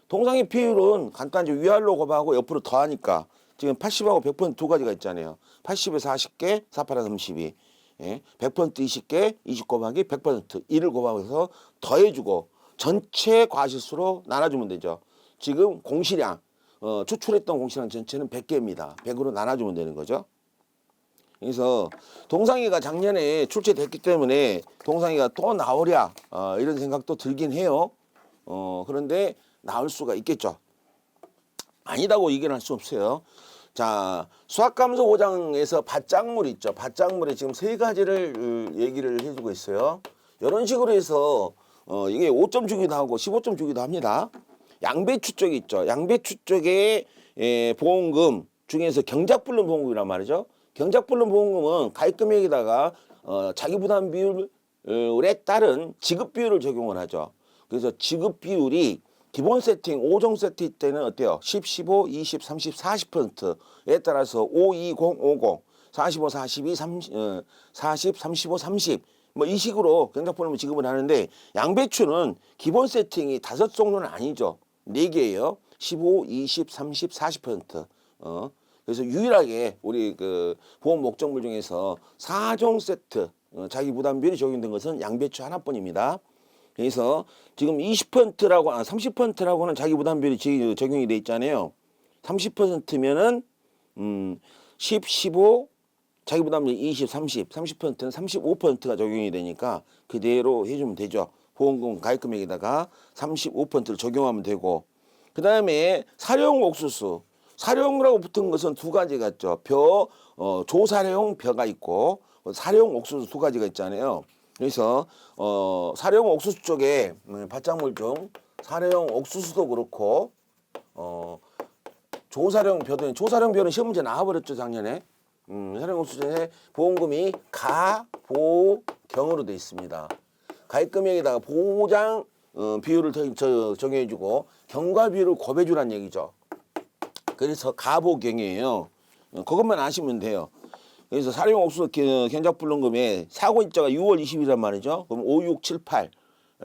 동상의 피해율은 간단히 위알로 곱하고 옆으로 더하니까 지금 80하고 100% 두 가지가 있잖아요. 80에 40개, 48에 32. 100% 20개, 20 곱하기 100%. 1을 곱하면서 더해주고 전체 과실수로 나눠주면 되죠. 지금 공시량, 추출했던 공시량 전체는 100개입니다. 100으로 나눠주면 되는 거죠. 그래서 동상이가 작년에 출제됐기 때문에 동상이가 또 나오랴 이런 생각도 들긴 해요. 그런데 나올 수가 있겠죠. 아니다고 얘기는 할 수 없어요. 자, 수학감소 5장에서 밭작물 있죠. 밭작물에 지금 3가지를 얘기를 해주고 있어요. 이런 식으로 해서 이게 5점 주기도 하고 15점 주기도 합니다. 양배추 쪽이 있죠. 양배추 쪽에 보험금 중에서 경작불능 보험금이란 말이죠. 경작불능 보험금은 가입금액에다가 자기부담 비율에 따른 지급 비율을 적용을 하죠. 그래서 지급 비율이 기본 세팅 5종 세팅 때는 어때요? 10, 15, 20, 30, 40%에 따라서 5, 20, 50, 45, 42, 30, 40, 35, 30 뭐 이 식으로 경작불능을 지급을 하는데 양배추는 기본 세팅이 5종류는 아니죠. 4개예요. 15, 20, 30, 40%. 그래서 유일하게 우리 그 보험 목적물 중에서 4종 세트 자기 부담 비율이 적용된 것은 양배추 하나뿐입니다. 그래서 지금 20%라고 30%라고는 자기 부담 비율이 적용이 돼 있잖아요. 30%면은 10, 15 자기 부담 비율 20, 30, 30%는 35%가 적용이 되니까 그대로 해주면 되죠. 보험금 가입금액에다가 35%를 적용하면 되고 그 다음에 사료용 옥수수 사료용이라고 붙은 것은 2가지가 있죠. 조사료용 벼가 있고 사료용 옥수수 2가지가 있잖아요. 그래서 사료용 옥수수 쪽에 밭작물 중 사료용 옥수수도 그렇고 조사료용 벼는 시험 문제 나와버렸죠 작년에. 사료용 옥수수에 보험금이 가보경으로 되어 있습니다. 가입금액에다가 보장 비율을 적용해주고 경과 비율을 곱해주란 얘기죠. 그래서 가보경이에요. 그것만 아시면 돼요. 그래서 사령 옥수수 경작불능금에 사고 일자가 6월 20일이란 말이죠. 그럼 5, 6, 7, 8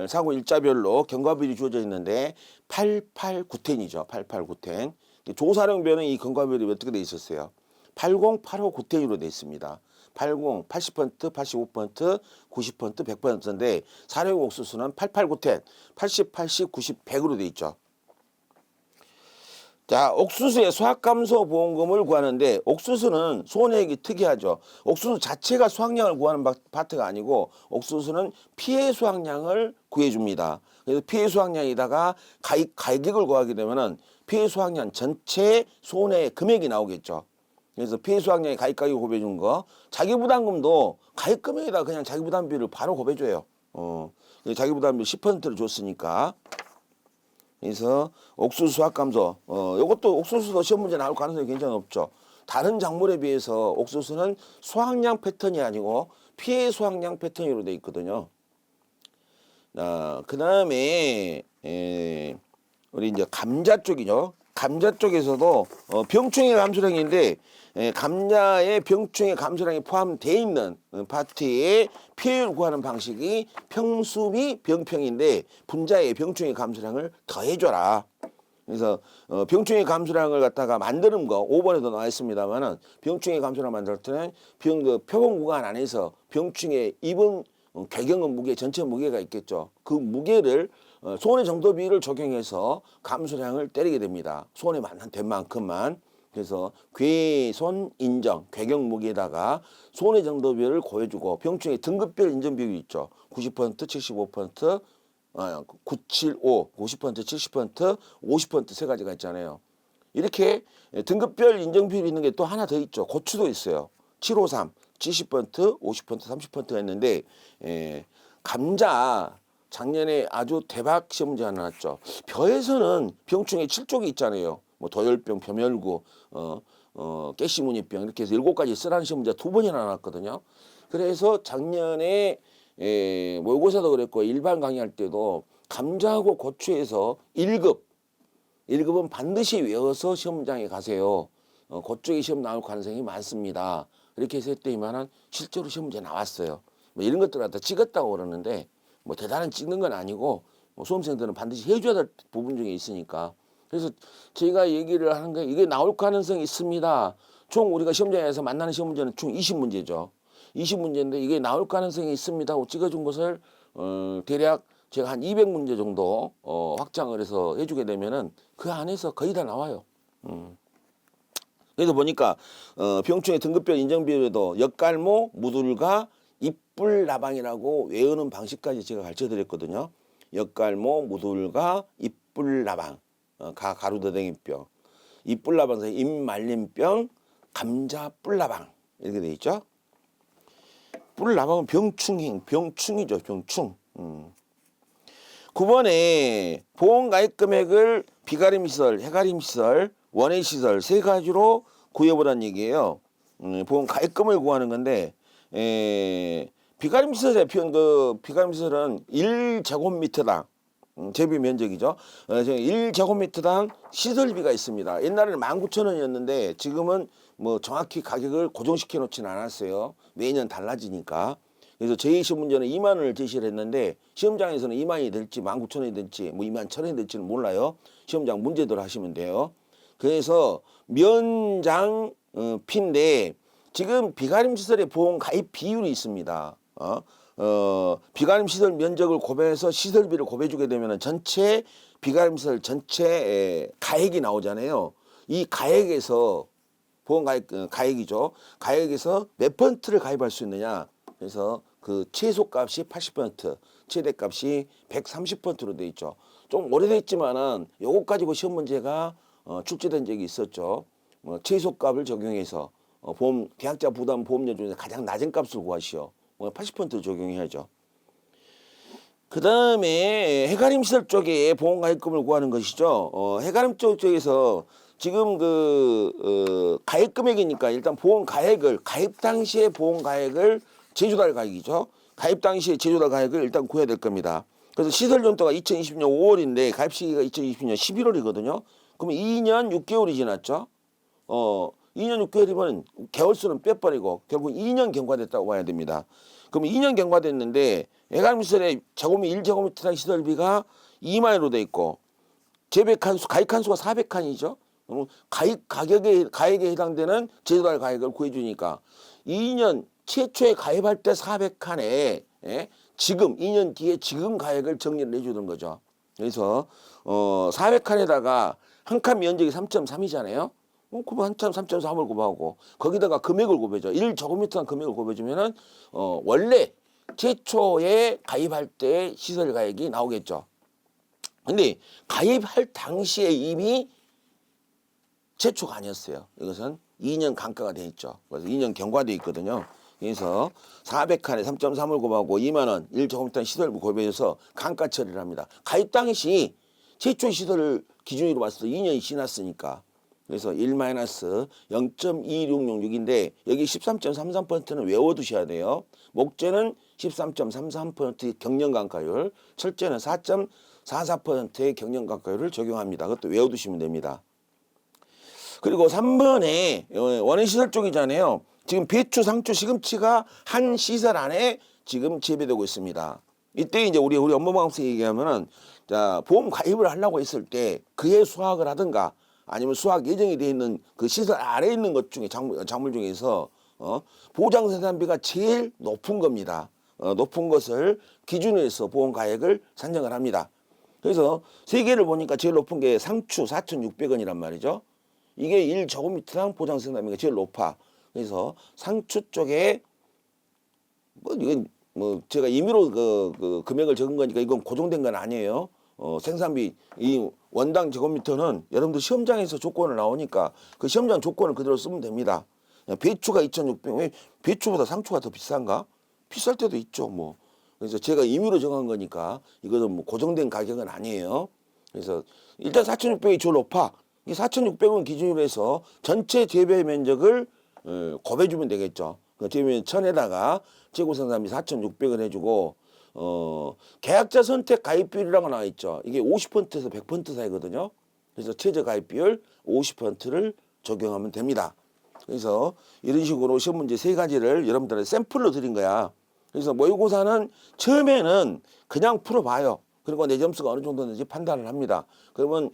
사고 일자별로 경과별이 주어져 있는데 88, 9텐이죠. 88, 9텐. 조사령별은 이 경과별이 어떻게 돼 있었어요? 80, 85, 9텐으로 돼 있습니다. 80, 80%, 85%, 90%, 100%인데 사령 옥수수는 88, 9텐, 80, 80, 90, 100으로 돼 있죠. 자, 옥수수의 수확감소 보험금을 구하는데 옥수수는 손해액이 특이하죠. 옥수수 자체가 수확량을 구하는 파트가 아니고 옥수수는 피해 수확량을 구해줍니다. 그래서 피해 수확량에다가 가격을 구하게 되면은 피해 수확량 전체 손해 금액이 나오겠죠. 그래서 피해 수확량의 가입 가격을 곱해준 거, 자기부담금도 가입 금액에다가 그냥 자기부담비를 바로 곱해줘요. 자기부담비 10%를 줬으니까. 그래서 옥수수 수확감소, 이것도 옥수수도 시험 문제 나올 가능성이 굉장히 높죠. 다른 작물에 비해서 옥수수는 수확량 패턴이 아니고 피해 수확량 패턴으로 돼 있거든요. 그 다음에 우리 이제 감자 쪽이죠. 감자 쪽에서도 병충해 감소량인데 감자의 병충해 감소량이 포함되어 있는 파트에 피해를 구하는 방식이 평수비 병평인데 분자의 병충해 감소량을 더해줘라. 그래서 병충해 감소량을 갖다가 만드는 거 5번에도 나와 있습니다만은 병충해 감소량 만들 때는 표본 구간 안에서 병충해 입은 괴경은 무게 전체 무게가 있겠죠. 그 무게를 손해 정도비를 적용해서 감소량을 때리게 됩니다. 손해 된 만큼만. 그래서 괴손 인정 괴경 무게에다가 손해 정도비를 고해주고 병충해 등급별 인정 비율이 있죠. 90%, 75%, 975, 50%, 70%, 50% 가지가 있잖아요. 이렇게 등급별 인정 비율이 있는 게 또 하나 더 있죠. 고추도 있어요. 753, 70%, 50%, 30%가 있는데 감자 작년에 아주 대박 시험 문제 하나 나왔죠. 벼에서는 병충해 7쪽이 있잖아요. 뭐 도열병, 벼멸구, 깨시무늬병 이렇게 해서 7가지 쓰라는 시험 문제가 2번이나 나왔거든요. 그래서 작년에 모의고사도 그랬고 일반 강의할 때도 감자하고 고추에서 1급은 반드시 외워서 시험장에 가세요. 그쪽에 시험 나올 가능성이 많습니다. 이렇게 해서 했더니만은 실제로 시험 문제 나왔어요. 뭐 이런 것들 갖다 찍었다고 그러는데 뭐 대단한 찍는 건 아니고 뭐 수험생들은 반드시 해줘야 될 부분 중에 있으니까. 그래서 제가 얘기를 하는 게 이게 나올 가능성이 있습니다. 총 우리가 시험장에서 만나는 시험 문제는 총 20문제죠. 20문제인데 이게 나올 가능성이 있습니다 하고 찍어준 것을 대략 제가 한 200문제 정도 확장을 해서 해주게 되면은 그 안에서 거의 다 나와요. 그래서 보니까 병충해 등급별 인정 비율에도 역갈모, 무들가, 입불나방이라고 외우는 방식까지 제가 가르쳐 드렸거든요. 역갈모, 무들가, 입불나방, 가루더댕이병, 입불나방 사이 입말림병, 감자뿔나방 이렇게 돼 있죠. 뿔나방은 병충이죠. 병충. 9번에 보험가입 금액을 비가림시설, 해가림시설, 원해시설 세 가지로 구해보라는 얘기예요. 보험가입금을 구하는 건데 비가림시설의 비가림시설은 1제곱미터당 제비 면적이죠. 1제곱미터당 시설비가 있습니다. 옛날에는 19,000원이었는데 지금은 뭐 정확히 가격을 고정시켜 놓지는 않았어요. 매년 달라지니까. 그래서 저희 시험 문제는 2만 원을 제시를 했는데 시험장에서는 2만이 될지 19,000원이 될지 뭐 21,000원이 될지는 몰라요. 시험장 문제대로 하시면 돼요. 그래서 면장 피인데 지금 비가림 시설의 보험 가입 비율이 있습니다. 비가림 시설 면적을 곱해서 시설비를 곱해주게 되면 전체 비가림 시설 전체 가액이 나오잖아요. 이 가액에서 보험 가액이죠. 가액에서 몇 퍼센트를 가입할 수 있느냐. 그래서 그 최소값이 80%, 최대값이 130%로 돼 있죠. 좀 오래됐지만은 요것 가지고 시험 문제가 출제된 적이 있었죠. 최소값을 적용해서 대학자 부담 보험료 중에서 가장 낮은 값을 구하시오. 80% 적용해야죠. 그 다음에 해가림 시설 쪽에 보험 가입금을 구하는 것이죠. 해가림 쪽에서 지금 가입 금액이니까 일단 보험 가액을 가입 당시에 보험 가액을 제조달 가액이죠. 가입 당시에 제조달 가액을 일단 구해야 될 겁니다. 그래서 시설 연도가 2020년 5월인데 가입 시기가 2020년 11월이거든요. 그럼 2년 6개월이 지났죠. 2년 6개월이면 개월수는 빼버리고 결국 2년 경과됐다고 봐야 됩니다. 그럼 2년 경과됐는데 해갈미설의 제곱미 1제곱미터당 시설비가 2만 원으로 돼 있고 재배 칸수 가입 칸수가 400칸이죠. 가액에 해당되는 제도달 가액을 구해주니까 2년 최초에 가입할 때 400칸에 지금 2년 뒤에 지금 가액을 정리를 해주는 거죠. 그래서 400칸에다가 한 칸 면적이 3.3이잖아요. 그럼 한참 3.3을 곱하고 거기다가 금액을 곱해줘. 1제곱미터 금액을 곱해주면은 원래 최초에 가입할 때 시설 가액이 나오겠죠. 근데 가입할 당시에 이미 최초가 아니었어요. 이것은 2년 감가가 돼 있죠. 그래서 2년 경과돼 있거든요. 그래서 400칸에 3.3을 곱하고 2만 원 1제곱미터 시설비 곱해서 감가 처리를 합니다. 가입 당시 최초 시설 기준으로 봤을 때 2년이 지났으니까. 그래서 1-0.2666인데 여기 13.33%는 외워두셔야 돼요. 목재는 13.33% 경영감가율, 철제는 4.44%의 경영감가율을 적용합니다. 그것도 외워두시면 됩니다. 그리고 3번에 원예시설 쪽이잖아요. 지금 배추, 상추, 시금치가 한 시설 안에 지금 재배되고 있습니다. 이때 이제 우리 업무방법에서 얘기하면은 자, 보험 가입을 하려고 했을 때 그해 수확을 하든가 아니면 수확 예정이 되어 있는 그 시설 아래에 있는 것 중에 작물 중에서 보장생산비가 제일 높은 겁니다. 높은 것을 기준으로 해서 보험 가액을 산정을 합니다. 그래서 세 개를 보니까 제일 높은 게 상추 4,600원이란 말이죠. 이게 1제곱미터당 보장생산비가 제일 높아. 그래서 상추 쪽에 이건 제가 임의로 그 금액을 적은 거니까 이건 고정된 건 아니에요. 생산비 이 원당 제곱미터는 여러분들 시험장에서 조건을 나오니까 그 시험장 조건을 그대로 쓰면 됩니다. 배추가 2,600원. 왜 배추보다 상추가 더 비싼가? 비쌀 때도 있죠, 뭐. 그래서 제가 임의로 정한 거니까 이거는 뭐 고정된 가격은 아니에요. 그래서 일단 4,600이 제일 높아. 이 4,600원 기준으로 해서 전체 재배 면적을 곱해주면 되겠죠. 재배 1,000에다가 재고생산비 4,600원 해주고 계약자 선택 가입 비율이라고 나와 있죠. 이게 50%에서 100% 사이거든요. 그래서 최저 가입 비율 50%를 적용하면 됩니다. 그래서 이런 식으로 시험 문제 세 가지를 여러분들한테 샘플로 드린 거야. 그래서 모의고사는 처음에는 그냥 풀어봐요. 그리고 내 점수가 어느 정도 되는지 판단을 합니다. 그러면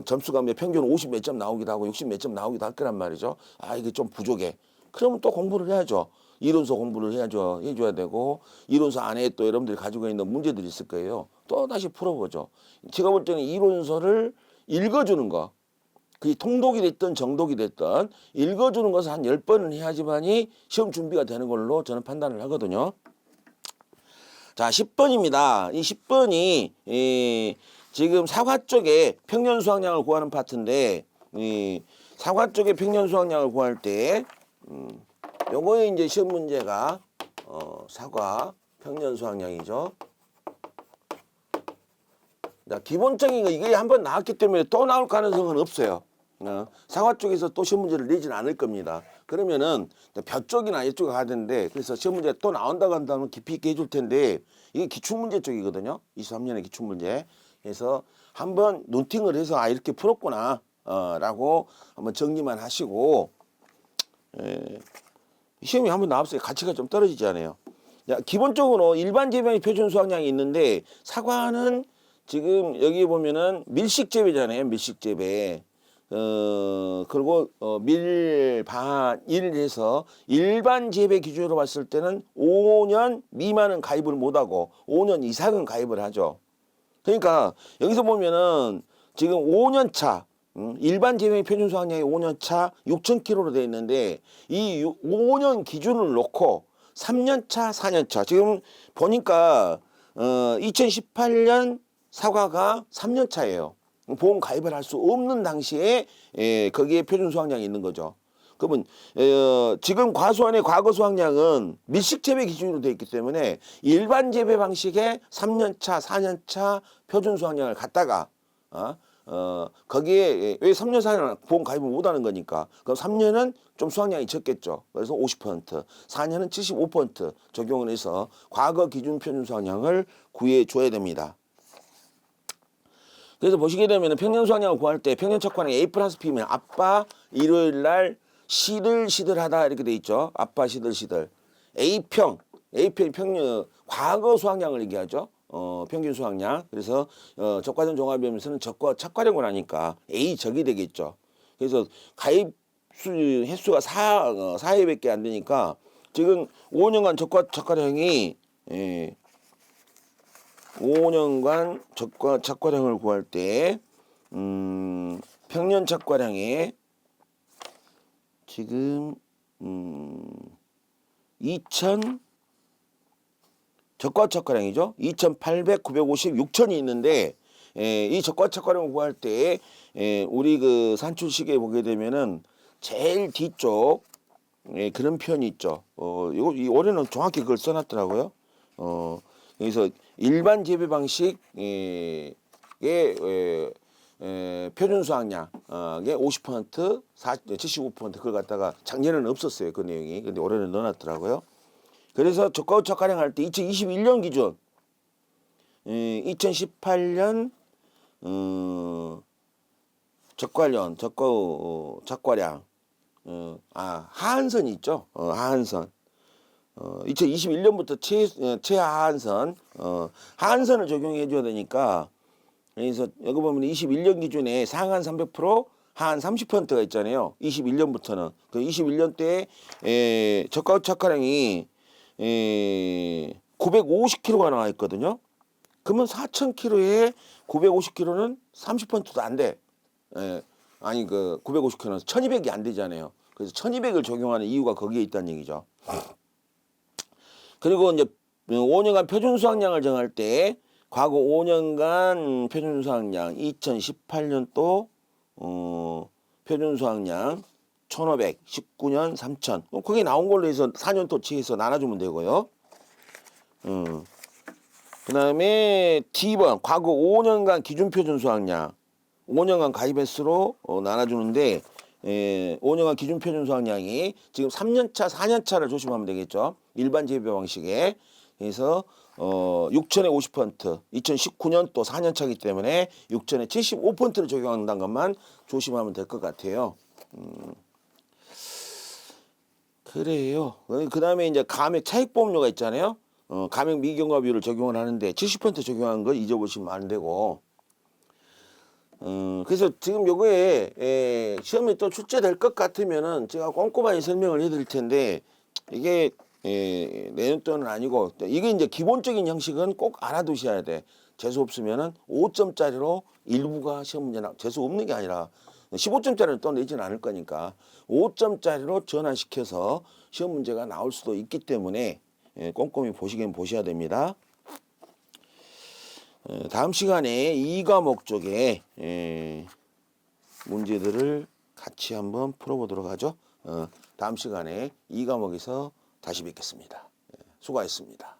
점수가 평균 50 몇 점 나오기도 하고 60 몇 점 나오기도 할 거란 말이죠. 아, 이게 좀 부족해. 그러면 또 공부를 해야죠. 이론서 공부를 해줘야 되고 이론서 안에 또 여러분들이 가지고 있는 문제들이 있을 거예요. 또 다시 풀어보죠. 제가 볼 때는 이론서를 읽어주는 거, 그게 통독이 됐든 정독이 됐든 읽어주는 것을 한 10번은 해야지만이 시험 준비가 되는 걸로 저는 판단을 하거든요. 자, 10번입니다. 이 10번이 지금 사과 쪽에 평년 수확량을 구하는 파트인데 사과 쪽에 평년 수확량을 구할 때 요거에 이제 시험 문제가 사과 평년 수확량이죠. 자, 기본적인 거 이게 한번 나왔기 때문에 또 나올 가능성은 없어요. 사과 쪽에서 또 시험 문제를 내지는 않을 겁니다. 그러면은 벼 쪽이나 이쪽에 가야 되는데 그래서 시험 문제 또 나온다고 한다면 깊이 있게 해줄 텐데 이게 기출문제 쪽이거든요. 23년의 기출문제. 그래서 한번 노팅을 해서 아 이렇게 풀었구나 라고 한번 정리만 하시고 시험이 한번 나왔어요. 가치가 좀 떨어지지 않아요. 자, 기본적으로 일반 재배의 표준 수확량이 있는데 사과는 지금 여기 보면은 밀식 재배잖아요. 밀식 재배. 그리고 밀반일 해서 일반 재배 기준으로 봤을 때는 5년 미만은 가입을 못하고 5년 이상은 가입을 하죠. 그러니까 여기서 보면은 지금 5년 차 일반 재배 표준 수확량이 5년 차 6,000kg로 되어 있는데 이 5년 기준을 놓고 3년 차, 4년 차 지금 보니까 2018년 사과가 3년 차예요. 보험 가입을 할 수 없는 당시에 거기에 표준 수확량이 있는 거죠. 그러면 지금 과수원의 과거 수확량은 밀식 재배 기준으로 되어 있기 때문에 일반 재배 방식의 3년차, 4년차 표준 수확량을 갖다가 거기에 왜 3년, 4년 보험 가입을 못하는 거니까 그럼 3년은 좀 수확량이 적겠죠. 그래서 50%, 4년은 75% 적용을 해서 과거 기준 표준 수확량을 구해 줘야 됩니다. 그래서 보시게 되면 평년 수확량을 구할 때 평년 척관에 A 플러스 B면 아빠 일요일 날 시들시들하다 이렇게 돼 있죠. 아빠 시들시들. A평이 과거 수학량을 얘기하죠. 평균 수학량. 그래서 적과점 종합이면서는 적과 착과량을 하니까 A적이 되겠죠. 그래서 가입 횟수가 4회밖에 안 되니까 지금 5년간 착과량이 5년간 착과량을 구할 때 평년 착과량에 지금 2000 적과착과량이죠. 2,800, 950, 6,000이 있는데 이 적과착과량을 구할 때 우리 그 산출식에 보게 되면은 제일 뒤쪽 그런 표현이 있죠. 이 올해는 정확히 그걸 써놨더라고요. 그래서 일반 재배 방식의 표준 수확량의 50%, 75% 그걸 갖다가 작년에는 없었어요. 그 내용이. 근데 올해는 넣어놨더라고요. 그래서 적과착과량 할 때 2021년 기준 2018년 착과량 하한선이 있죠. 하한선 2021년부터 최하한선 하한선을 적용해 줘야 되니까 그래서 여기 보면 21년 기준에 상한 300% 하한 30%가 있잖아요. 21년부터는 그 21년 때 적과착과량이 950kg가 나와 있거든요. 그러면 4,000kg에 950kg는 30%도 안 돼. 아니 그 950kg는 1,200이 안 되잖아요. 그래서 1,200을 적용하는 이유가 거기에 있다는 얘기죠. 그리고 이제 5년간 표준 수확량을 정할 때 과거 5년간 표준 수확량 2018년도 표준 수확량 1,500, 19년 3,000. 거기 나온 걸로 해서 4년 토치해서 나눠주면 되고요. 그 다음에 D번 과거 5년간 기준 표준 수확량 5년간 가입 횟수로 나눠주는데 5년간 기준 표준 수확량이 지금 3년차, 4년차를 조심하면 되겠죠. 일반 재배 방식에. 그래서 6천에 50%, 2019년 또 4년차이기 때문에 6천에 75%를 적용한다는 것만 조심하면 될 것 같아요. 그래요. 그 다음에 이제 감액 차익보험료가 있잖아요. 감액 미경과 비율을 적용을 하는데 70% 적용하는 거 잊어보시면 안 되고. 그래서 지금 요거에 시험에 또 출제될 것 같으면은 제가 꼼꼼하게 설명을 해드릴 텐데 이게 내년 또는 아니고 이게 이제 기본적인 형식은 꼭 알아두셔야 돼. 재수 없으면은 5점짜리로 일부가 시험 문제 재수 없는 게 아니라 15점짜리는 또 내지는 않을 거니까 5점짜리로 전환시켜서 시험 문제가 나올 수도 있기 때문에 꼼꼼히 보시긴 보셔야 됩니다. 다음 시간에 2과목 쪽에 문제들을 같이 한번 풀어보도록 하죠. 다음 시간에 2과목에서 다시 뵙겠습니다. 수고하셨습니다.